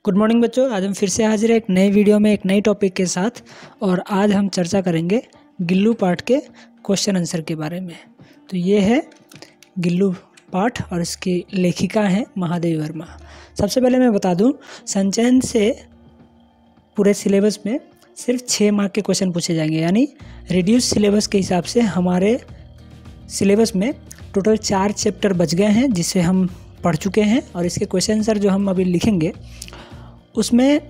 Good morning बच्चों। आज हम फिर से हाजिर हैं एक नए वीडियो में एक नई टॉपिक के साथ। और आज हम चर्चा करेंगे गिल्लू पाठ के क्वेश्चन आंसर के बारे में। तो ये है गिल्लू पाठ और इसकी लेखिका हैं महादेवी वर्मा। सबसे पहले मैं बता दूं, संचयन से पूरे सिलेबस में सिर्फ 6 मार्क के क्वेश्चन पूछे जाएंगे, यानी रिड्यूस सिलेबस के हिसाब से हमारे सिलेबस में टोटल 4 चैप्टर बच गए हैं जिसे हम पढ़ चुके हैं। और इसके क्वेश्चन आंसर जो हम अभी लिखेंगे उसमें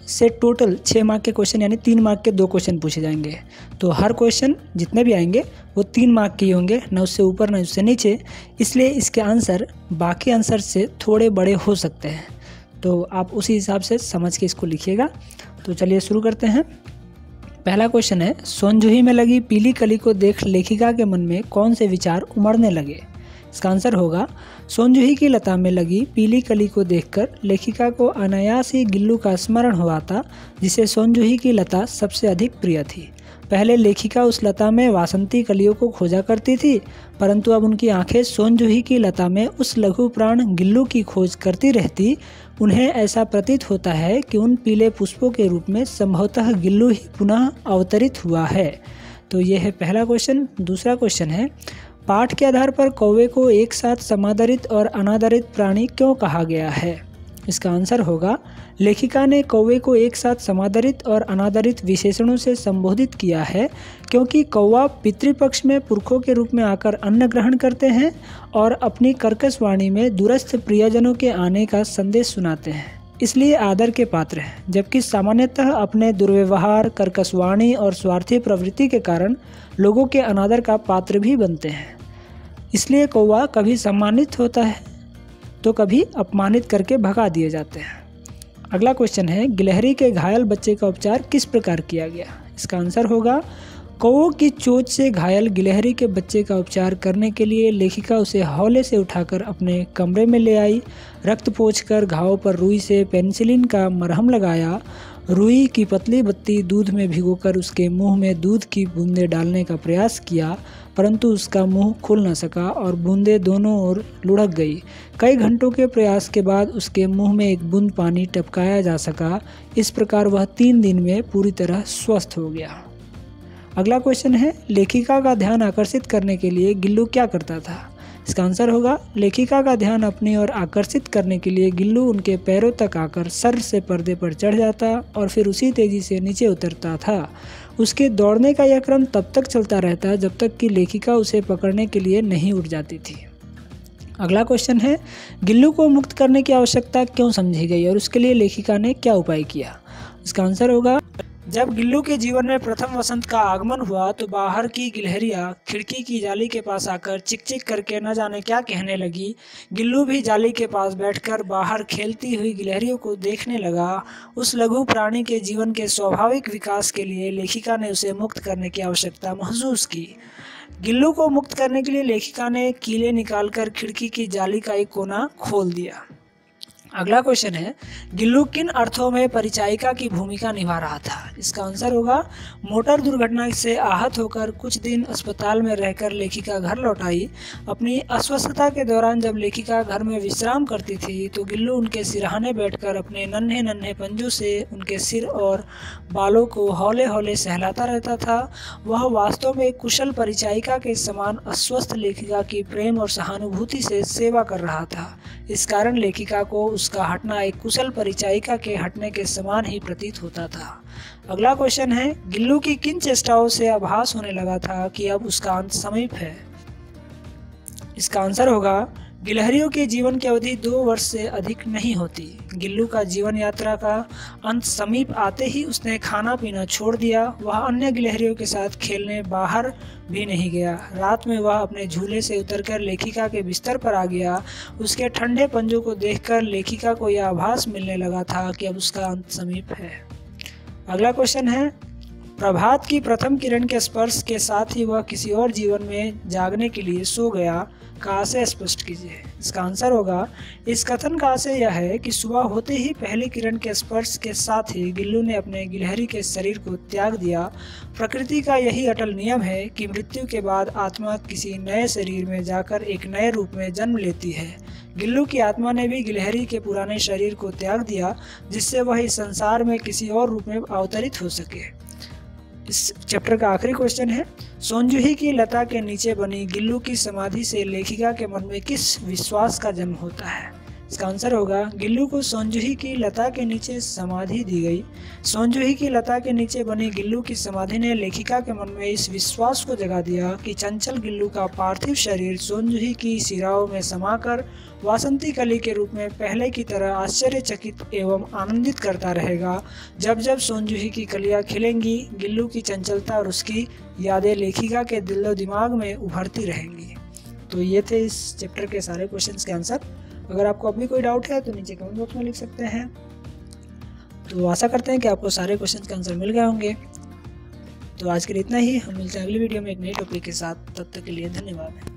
से टोटल 6 मार्क के क्वेश्चन यानी 3 मार्क के 2 क्वेश्चन पूछे जाएंगे। तो हर क्वेश्चन जितने भी आएंगे वो 3 मार्क के ही होंगे, न उससे ऊपर न उससे नीचे। इसलिए इसके आंसर बाकी आंसर से थोड़े बड़े हो सकते हैं, तो आप उसी हिसाब से समझ के इसको लिखिएगा। तो चलिए शुरू करते हैं। पहला क्वेश्चन है, सोनजूही में लगी पीली कली को देख लेखिका के मन में कौन से विचार उमड़ने लगे। इसका आंसर होगा, सोनजूही की लता में लगी पीली कली को देखकर लेखिका को अनायास ही गिल्लू का स्मरण हुआ था, जिसे सोनजूही की लता सबसे अधिक प्रिय थी। पहले लेखिका उस लता में वासंती कलियों को खोजा करती थी, परंतु अब उनकी आंखें सोनजूही की लता में उस लघु प्राण गिल्लू की खोज करती रहती। उन्हें ऐसा प्रतीत होता है कि उन पीले पुष्पों के रूप में संभवतः गिल्लू ही पुनः अवतरित हुआ है। तो ये है पहला क्वेश्चन। दूसरा क्वेश्चन है, पाठ के आधार पर कौवे को एक साथ समादरित और अनादरित प्राणी क्यों कहा गया है। इसका आंसर होगा, लेखिका ने कौवे को एक साथ समादरित और अनादरित विशेषणों से संबोधित किया है क्योंकि कौवा पितृपक्ष में पुरखों के रूप में आकर अन्न ग्रहण करते हैं और अपनी कर्कश वाणी में दूरस्थ प्रियजनों के आने का संदेश सुनाते हैं, इसलिए आदर के पात्र हैं। जबकि सामान्यतः अपने दुर्व्यवहार, कर्कश वाणी और स्वार्थी प्रवृत्ति के कारण लोगों के अनादर का पात्र भी बनते हैं। इसलिए कौवा कभी सम्मानित होता है तो कभी अपमानित करके भगा दिए जाते हैं। अगला क्वेश्चन है, गिलहरी के घायल बच्चे का उपचार किस प्रकार किया गया। इसका आंसर होगा, कौवों की चोंच से घायल गिलहरी के बच्चे का उपचार करने के लिए लेखिका उसे हौले से उठाकर अपने कमरे में ले आई। रक्त पोंछकर घाव पर रुई से पेनिसिलिन का मरहम लगाया। रुई की पतली बत्ती दूध में भिगोकर उसके मुंह में दूध की बूंदें डालने का प्रयास किया, परंतु उसका मुंह खुल न सका और बूंदें दोनों ओर लुढ़क गई। कई घंटों के प्रयास के बाद उसके मुंह में एक बूंद पानी टपकाया जा सका। इस प्रकार वह 3 दिन में पूरी तरह स्वस्थ हो गया। अगला क्वेश्चन है, लेखिका का ध्यान आकर्षित करने के लिए गिल्लू क्या करता था। इसका आंसर होगा, लेखिका का ध्यान अपनी ओर आकर्षित करने के लिए गिल्लू उनके पैरों तक आकर सर से पर्दे पर चढ़ जाता और फिर उसी तेजी से नीचे उतरता था। उसके दौड़ने का यह क्रम तब तक चलता रहता जब तक कि लेखिका उसे पकड़ने के लिए नहीं उठ जाती थी। अगला क्वेश्चन है, गिल्लू को मुक्त करने की आवश्यकता क्यों समझी गई और उसके लिए लेखिका ने क्या उपाय किया। इसका आंसर होगा, जब गिल्लू के जीवन में प्रथम वसंत का आगमन हुआ तो बाहर की गिलहरियां खिड़की की जाली के पास आकर चिक चिक करके न जाने क्या कहने लगी। गिल्लू भी जाली के पास बैठकर बाहर खेलती हुई गिलहरियों को देखने लगा। उस लघु प्राणी के जीवन के स्वाभाविक विकास के लिए लेखिका ने उसे मुक्त करने की आवश्यकता महसूस की। गिल्लू को मुक्त करने के लिए लेखिका ने कीले निकालकर खिड़की की जाली का एक कोना खोल दिया। अगला क्वेश्चन है, गिल्लू किन अर्थों में परिचायिका की भूमिका निभा रहा था। इसका आंसर होगा, मोटर दुर्घटना से आहत होकर कुछ दिन अस्पताल में रहकर लेखिका घर लौट आई। अपनी अस्वस्थता के दौरान जब लेखिका घर में विश्राम करती थी तो गिल्लू उनके सिरहाने बैठकर अपने नन्हे नन्हे पंजों से उनके सिर और बालों को हौले हौले सहलाता रहता था। वह वास्तव में एक कुशल परिचायिका के समान अस्वस्थ लेखिका की प्रेम और सहानुभूति से सेवा कर रहा था। इस कारण लेखिका को उसका हटना एक कुशल परिचायिका के हटने के समान ही प्रतीत होता था। अगला क्वेश्चन है, गिल्लू की किन चेष्टाओं से आभास होने लगा था कि अब उसका अंत समीप है। इसका आंसर होगा, गिलहरियों के जीवन की अवधि 2 वर्ष से अधिक नहीं होती। गिल्लू का जीवन यात्रा का अंत समीप आते ही उसने खाना पीना छोड़ दिया। वह अन्य गिलहरियों के साथ खेलने बाहर भी नहीं गया। रात में वह अपने झूले से उतरकर लेखिका के बिस्तर पर आ गया। उसके ठंडे पंजों को देखकर लेखिका को यह आभास मिलने लगा था कि अब उसका अंत समीप है। अगला क्वेश्चन है, प्रभात की प्रथम किरण के स्पर्श के साथ ही वह किसी और जीवन में जागने के लिए सो गया का आशय स्पष्ट कीजिए। इसका आंसर होगा, इस कथन का आशय यह है कि सुबह होते ही पहली किरण के स्पर्श के साथ ही गिल्लू ने अपने गिलहरी के शरीर को त्याग दिया। प्रकृति का यही अटल नियम है कि मृत्यु के बाद आत्मा किसी नए शरीर में जाकर एक नए रूप में जन्म लेती है। गिल्लू की आत्मा ने भी गिलहरी के पुराने शरीर को त्याग दिया, जिससे वह इस संसार में किसी और रूप में अवतरित हो सके। इस चैप्टर का आखिरी क्वेश्चन है, सोनजूही की लता के नीचे बनी गिल्लू की समाधि से लेखिका के मन में किस विश्वास का जन्म होता है। इसका आंसर होगा, गिल्लू को सोनजूही की लता के नीचे समाधि दी गई। सोनजूही की लता के नीचे बनी गिल्लू की समाधि ने लेखिका के मन में इस विश्वास को जगा दिया कि चंचल गिल्लू का पार्थिव शरीर सोनजूही की शिराओं में समाकर वासंती कली के रूप में पहले की तरह आश्चर्यचकित एवं आनंदित करता रहेगा। जब जब सोनजूही की कलियां खिलेंगी, गिल्लू की चंचलता और उसकी यादें लेखिका के दिलो दिमाग में उभरती रहेंगी। तो ये थे इस चैप्टर के सारे क्वेश्चंस के आंसर। अगर आपको अभी कोई डाउट है तो नीचे कमेंट बॉक्स में लिख सकते हैं। तो आशा करते हैं कि आपको सारे क्वेश्चंस के आंसर मिल गए होंगे। तो आज के लिए इतना ही। हम मिलते हैं अगली वीडियो में एक नई टॉपिक के साथ। तब तक के लिए धन्यवाद।